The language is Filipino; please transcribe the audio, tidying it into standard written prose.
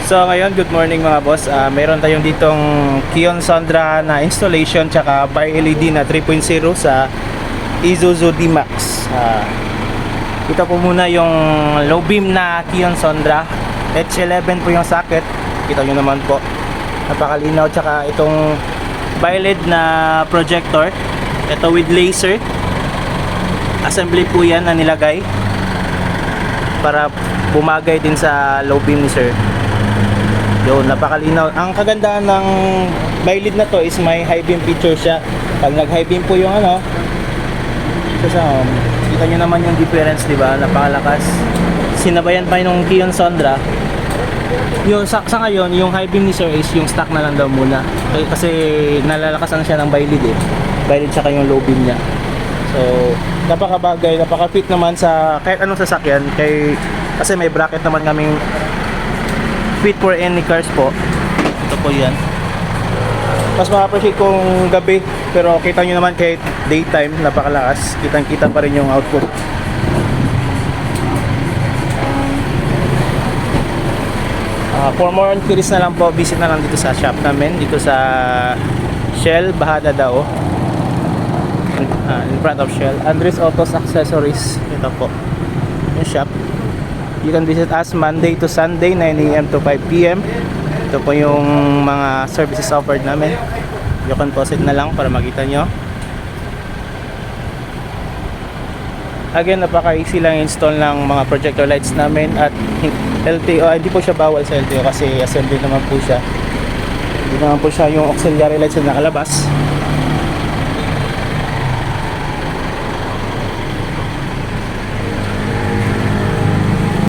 So ngayon, good morning mga boss. Meron tayong ditong Kion Sandra na installation tsaka bi-LED na 3.0 sa Isuzu D-Max. Ito po muna yung low beam na Kion Sandra. H11 po yung socket. Kita nyo naman po. Napakalinaw. Tsaka itong bi-LED na projector. Ito with laser. Assembly po yan na nilagay para bumagay din sa low beam ni sir. Yun, napakalinaw. Ang kagandahan ng bi-LED na to is may high beam feature siya. Pag nag high beam po yung kita nyo naman yung difference, di ba? Napakalakas. Sinabayan pa yung Kion Sandra. Yung sa ngayon, yung high beam ni sir is yung stock na lang daw muna. Kasi nalalakasan siya ng bi-LED eh. Bi-LED tsaka yung low beam niya. So, napakabagay, napaka-fit naman sa kahit anong sasakyan. Kasi may bracket naman kaming fit for any cars po. Ito po yan. Mas ma-appreciate kung gabi, pero kita nyo naman kahit daytime, napakalakas. Kitang kita pa rin yung output. For more inquiries na lang po, visit na lang dito sa shop namin, dito sa Shell Bahada Dao, in front of Shell, Andres Autos Accessories. Ito po yung shop. You can visit us Monday to Sunday, 9 AM to 5 PM. Ito po yung mga services offered namin. You can proceed na lang para makita nyo. Again, napaka-easy lang install ng mga projector lights namin. At LTO, hindi po siya bawal sa LTO kasi assembly naman po siya. Hindi naman po siya yung auxiliary lights na nakalabas.